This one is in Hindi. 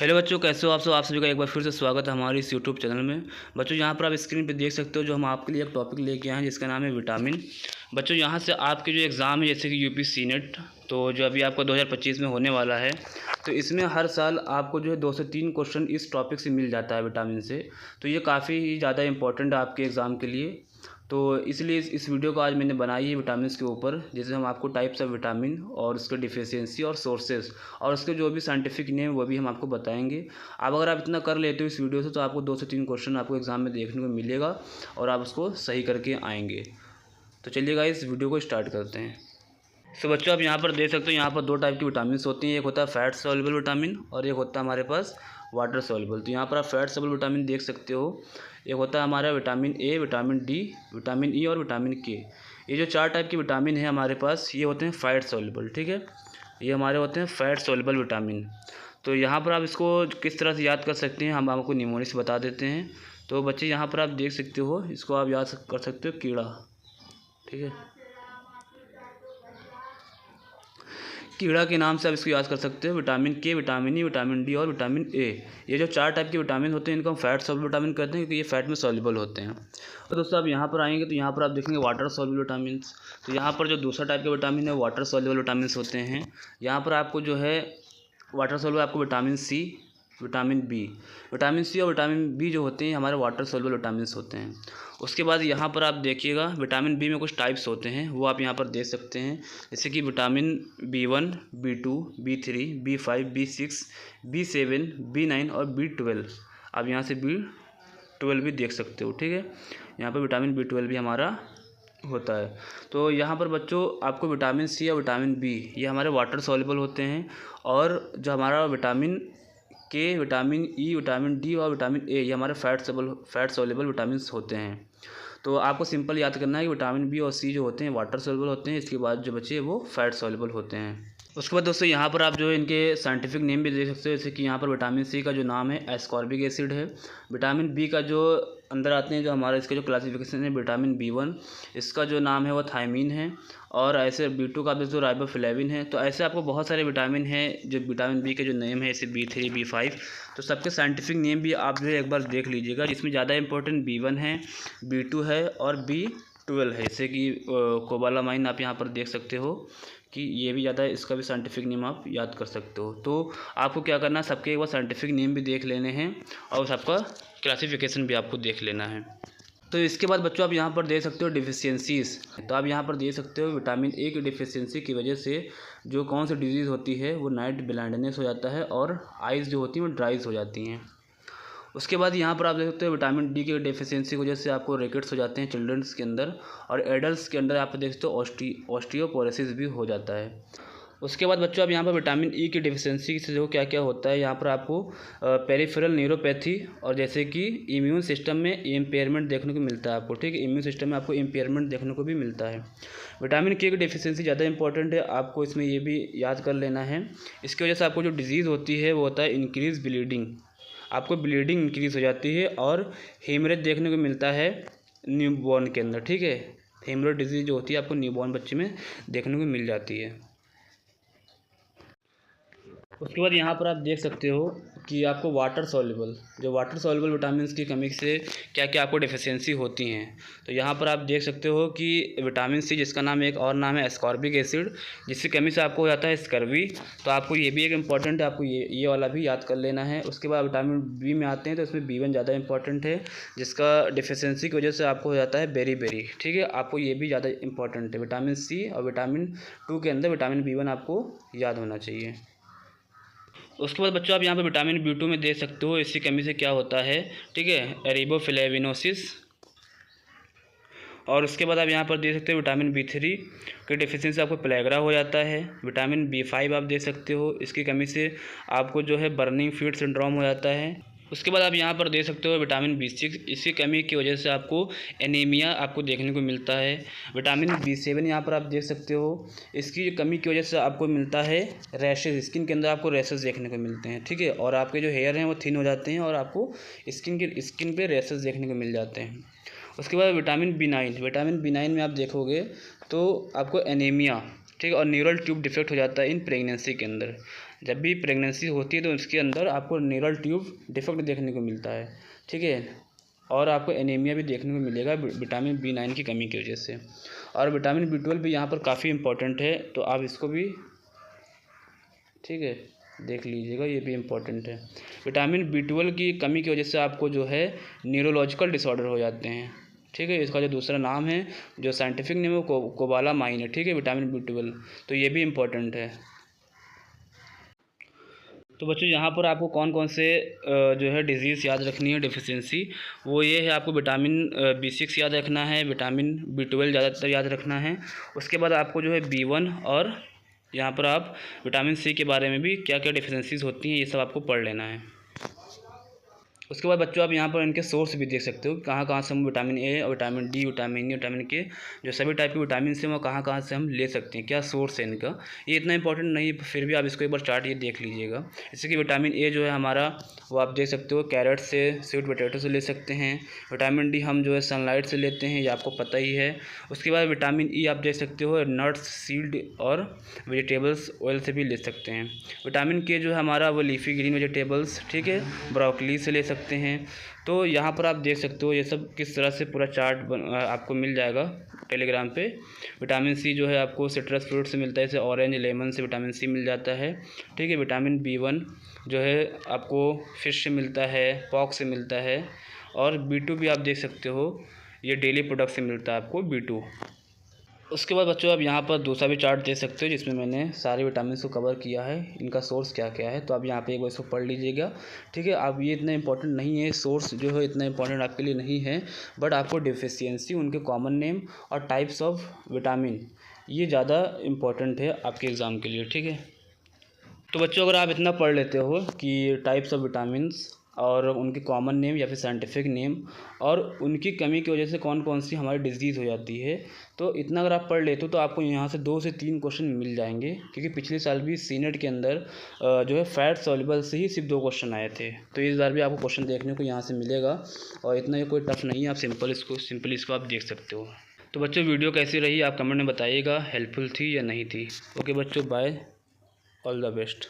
हेलो बच्चों, कैसे हो आप सब। आप सभी का एक बार फिर से स्वागत है हमारे इस यूट्यूब चैनल में। बच्चों यहाँ पर आप स्क्रीन पे देख सकते हो जो हम आपके लिए एक टॉपिक लेके आए हैं जिसका नाम है विटामिन। बच्चों यहाँ से आपके जो एग्ज़ाम है जैसे कि यूपी सीनेट, तो जो अभी आपका 2025 में होने वाला है, तो इसमें हर साल आपको जो है 2 से 3 क्वेश्चन इस टॉपिक से मिल जाता है विटामिन से। तो ये काफ़ी ही ज़्यादा इंपॉर्टेंट है आपके एग्ज़ाम के लिए। तो इसलिए इस वीडियो को आज मैंने बनाई है विटामिन्स के ऊपर, जिसमें हम आपको टाइप्स ऑफ विटामिन और उसके डिफिशियंसी और सोर्सेज और उसके जो भी साइंटिफिक नेम वो भी हम आपको बताएंगे। अब अगर आप इतना कर लेते हो इस वीडियो से तो आपको 2 से 3 क्वेश्चन आपको एग्ज़ाम में देखने को मिलेगा और आप उसको सही करके आएंगे। तो चलिए गाइस, इस वीडियो को स्टार्ट करते हैं। तो बच्चों आप यहाँ पर देख सकते हो, यहाँ पर 2 टाइप की विटामिन होती हैं। एक होता है फैट सॉल्युबल विटामिन और एक होता है हमारे पास वाटर सॉल्युबल। तो यहाँ पर आप फैट सॉल्युबल विटामिन देख सकते हो। एक होता है हमारा vitamin A, vitamin D, vitamin E और विटामिन के। ये जो 4 टाइप के विटामिन है हमारे पास, ये होते हैं फैट सॉल्युबल। ठीक है, ये हमारे होते हैं फैट सॉल्युबल विटामिन। तो यहाँ पर आप इसको किस तरह से याद कर सकते हैं, हम आपको निमोनिक से बता देते हैं। तो बच्चे यहाँ पर आप देख सकते हो, इसको आप याद कर सकते हो कीड़ा। ठीक है, कीड़ा के नाम से आप इसको याद कर सकते हो। विटामिन के, विटामिन ई, विटामिन डी और विटामिन ए, ये जो 4 टाइप के विटामिन होते हैं इनको हम फैट सॉल्युबल विटामिन कहते हैं क्योंकि ये फैट में सॉल्युबल होते हैं। तो दोस्तों आप यहाँ पर आएंगे तो यहाँ पर आप देखेंगे वाटर सॉल्युबल विटामिन। तो यहाँ पर जो दूसरा टाइप के विटामिन है वाटर सॉल्युबल विटामिन होते हैं। यहाँ पर आपको जो है वाटर सॉल्युबल आपको vitamin C, vitamin B, vitamin C और विटामिन बी जो होते हैं हमारे वाटर सॉल्युबल विटामिन होते हैं। उसके बाद यहाँ पर आप देखिएगा विटामिन बी में कुछ टाइप्स होते हैं, वो आप यहाँ पर देख सकते हैं। जैसे कि vitamin B1, B2, B3, B5, B6, B7, B9 और B12। आप यहाँ से B12 भी देख सकते हो। ठीक है, यहाँ पर विटामिन B12 भी हमारा होता है। तो यहाँ पर बच्चों आपको विटामिन सी और विटामिन बी ये हमारे वाटर सॉल्युबल होते हैं, और जो हमारा विटामिन के, विटामिन ई, विटामिन डी और विटामिन ए ये हमारे फैट सॉल्युबल विटामिन होते हैं। तो आपको सिंपल याद करना है कि विटामिन बी और सी जो होते हैं वाटर सॉल्युबल होते हैं, इसके बाद जो बचे वो फैट सॉल्युबल होते हैं। उसके बाद दोस्तों यहाँ पर आप जो है इनके साइंटिफिक नेम भी देख सकते हो। जैसे कि यहाँ पर विटामिन सी का जो नाम है एस्कॉर्बिक एसिड है। विटामिन बी का जो अंदर आते हैं जो हमारा इसका जो क्लासिफिकेशन है विटामिन B1, इसका जो नाम है वो थायमीन है। और ऐसे B2 का भी जो राइबोफ्लेविन है। तो ऐसे आपको बहुत सारे विटामिन हैं जो विटामिन बी के जो नेम है, जैसे B3, B5। तो सबके साइंटिफिक नेम भी आप जो है एक बार देख लीजिएगा, जिसमें ज़्यादा इंपॉर्टेंट B1 है, B2 है और B12 है। जैसे कि कोबालामाइन आप यहाँ पर देख सकते हो कि ये भी ज़्यादा है, इसका भी साइंटिफिक नेम आप याद कर सकते हो। तो आपको क्या करना है, सबके एक बार साइंटिफिक नेम भी देख लेने हैं और सबका क्लासिफिकेशन भी आपको देख लेना है। तो इसके बाद बच्चों आप यहाँ पर देख सकते हो डिफिशियंसीज़। तो आप यहाँ पर देख सकते हो विटामिन ए की डिफिशियंसी की वजह से जो कौन सी डिजीज़ होती है वो नाइट ब्लाइंडनेस हो जाता है और आइज़ जो होती हैं वो ड्राइज हो जाती हैं। उसके बाद यहाँ पर आप देख सकते हो विटामिन डी की डिफिशियंसी की वजह से आपको रिकेट्स हो जाते हैं चिल्ड्रंस के अंदर, और एडल्ट्स के अंदर आप देख सकते हो ऑस्टियोपोरोसिस भी हो जाता है। उसके बाद बच्चों आप यहाँ पर विटामिन ई की डिफिशियंसी से जो क्या क्या होता है, यहाँ पर आपको पेरिफेरल न्यूरोपैथी और जैसे कि इम्यून सिस्टम में इम्पेयरमेंट देखने को मिलता है आपको। ठीक है, इम्यून सिस्टम में आपको इम्पेयरमेंट देखने को भी मिलता है। विटामिन के की डिफिशियंसी ज़्यादा इंपॉर्टेंट है, आपको इसमें ये भी याद कर लेना है। इसकी वजह से आपको जो डिजीज़ होती है वो होता है इंक्रीज ब्लीडिंग, आपको ब्लीडिंग इंक्रीज़ हो जाती है और हेमरेज देखने को मिलता है न्यूबॉर्न के अंदर। ठीक है, हेमरेज डिजीज़ जो होती है आपको न्यूबॉर्न बच्चे में देखने को मिल जाती है। उसके बाद यहाँ पर आप देख सकते हो कि आपको वाटर सॉल्युबल विटामिन की कमी से क्या क्या आपको डिफिशियंसी होती हैं। तो यहाँ पर आप देख सकते हो कि विटामिन सी, जिसका नाम एक और नाम है एस्कॉर्बिक एसिड, जिसकी कमी से आपको हो जाता है स्कर्वी। तो आपको ये भी एक इम्पॉर्टेंट है, आपको ये वाला भी याद कर लेना है। उसके बाद विटामिन बी में आते हैं तो इसमें B1 ज़्यादा इंपॉर्टेंट है, जिसका डिफिशियंसी की वजह से आपको हो जाता है बेरी। ठीक है, आपको ये भी ज़्यादा इंपॉर्टेंट है। विटामिन सी और विटामिन 2 के अंदर विटामिन B1 आपको याद होना चाहिए। उसके बाद बच्चों आप यहाँ पे विटामिन B2 में देख सकते हो इसकी कमी से क्या होता है। ठीक है, रिबोफ्लेविनोसिस। और उसके बाद आप यहाँ पर देख सकते हो विटामिन B3 की डिफिशियंसी आपको प्लेगरा हो जाता है। विटामिन B5 आप देख सकते हो, इसकी कमी से आपको जो है बर्निंग फीट सिंड्रोम हो जाता है। उसके बाद आप यहाँ पर देख सकते हो विटामिन B6, इसकी कमी की वजह से आपको एनीमिया आपको देखने को मिलता है। विटामिन B7 यहाँ पर आप देख सकते हो, इसकी कमी की वजह से आपको मिलता है रैशेज, स्किन के अंदर आपको रैशेज देखने को मिलते हैं। ठीक है, और आपके जो हेयर हैं वो थिन हो जाते हैं और आपको स्किन पे रैशेज देखने को मिल जाते हैं। उसके बाद विटामिन B9 में आप देखोगे तो आपको एनीमिया, ठीक है, और न्यूरल ट्यूब डिफेक्ट हो जाता है इन प्रेगनेंसी के अंदर। जब भी प्रेगनेंसी होती है तो उसके अंदर आपको न्यूरल ट्यूब डिफेक्ट देखने को मिलता है, ठीक है। और आपको एनीमिया भी देखने को मिलेगा विटामिन B9 की कमी की वजह से। और विटामिन B12 भी यहाँ पर काफ़ी इम्पोर्टेंट है, तो आप इसको भी, ठीक है, देख लीजिएगा, ये भी इम्पोर्टेंट है। विटामिन B12 की कमी की वजह से आपको जो है न्यूरोलॉजिकल डिसऑर्डर हो जाते हैं, ठीक है। इसका जो दूसरा नाम है, जो साइंटिफिक नेम है वो कोबालामाइन है, ठीक है, विटामिन B12, तो ये भी इम्पोर्टेंट है। तो बच्चों यहाँ पर आपको कौन कौन से जो है डिजीज़ याद रखनी है डिफिशियंसी, वो ये है, आपको विटामिन B6 याद रखना है, विटामिन B12 ज़्यादातर याद रखना है। उसके बाद आपको जो है B1 और यहाँ पर आप विटामिन C के बारे में भी क्या क्या डिफिशियंसीज़ होती हैं ये सब आपको पढ़ लेना है। उसके बाद बच्चों आप यहाँ पर इनके सोर्स भी देख सकते हो, कहाँ कहाँ से हम विटामिन A और vitamin D, vitamin E, vitamin K, जो सभी टाइप के विटामिन से वो कहाँ कहाँ से हम ले सकते हैं, क्या सोर्स है इनका। ये इतना इंपॉर्टेंट नहीं है, फिर भी आप इसको एक बार चार्ट ये देख लीजिएगा। जैसे कि विटामिन A जो है हमारा, वो आप देख सकते हो कैरेट से, स्वीट पोटैटो से ले सकते हैं। विटामिन D हम जो है सनलाइट से लेते हैं, ये आपको पता ही है। उसके बाद विटामिन E आप देख सकते हो नट्स, सीड और वेजिटेबल्स ऑयल से भी ले सकते हैं। विटामिन K जो है हमारा, वो लीफी ग्रीन वेजिटेबल्स, ठीक है, ब्रोकली से ले सकते हैं। तो यहाँ पर आप देख सकते हो ये सब किस तरह से पूरा चार्ट आपको मिल जाएगा टेलीग्राम पे। विटामिन C जो है आपको सिट्रस फ्रूट से मिलता है, जैसे ऑरेंज, लेमन से विटामिन C मिल जाता है, ठीक है। विटामिन B1 जो है आपको फिश से मिलता है, पॉक से मिलता है। और B2 भी आप देख सकते हो, ये डेली प्रोडक्ट से मिलता है आपको B2। उसके बाद बच्चों आप यहाँ पर दूसरा भी चार्ट देख सकते हो, जिसमें मैंने सारे विटामिन को कवर किया है, इनका सोर्स क्या क्या है। तो आप यहाँ पे एक बार इसको पढ़ लीजिएगा, ठीक है। अब ये इतना इंपॉर्टेंट नहीं है, सोर्स जो है इतना इंपॉर्टेंट आपके लिए नहीं है, बट आपको डिफिशियंसी, उनके कॉमन नेम और टाइप्स ऑफ विटामिन, ये ज़्यादा इम्पॉर्टेंट है आपके एग्ज़ाम के लिए, ठीक है। तो बच्चों अगर आप इतना पढ़ लेते हो कि टाइप्स ऑफ विटामिन्स और उनके कॉमन नेम या फिर साइंटिफिक नेम और उनकी कमी की वजह से कौन कौन सी हमारी डिजीज़ हो जाती है, तो इतना अगर आप पढ़ लेते हो तो आपको यहाँ से 2 से 3 क्वेश्चन मिल जाएंगे। क्योंकि पिछले साल भी सीनेट के अंदर जो है फैट सॉल्युबल से ही सिर्फ 2 क्वेश्चन आए थे, तो इस बार भी आपको क्वेश्चन देखने को यहाँ से मिलेगा। और इतना ये कोई टफ नहीं है, आप सिंपल इसको आप देख सकते हो। तो बच्चों वीडियो कैसी रही आप कमेंट में बताइएगा, हेल्पफुल थी या नहीं थी। ओके बच्चों, बाय, ऑल द बेस्ट।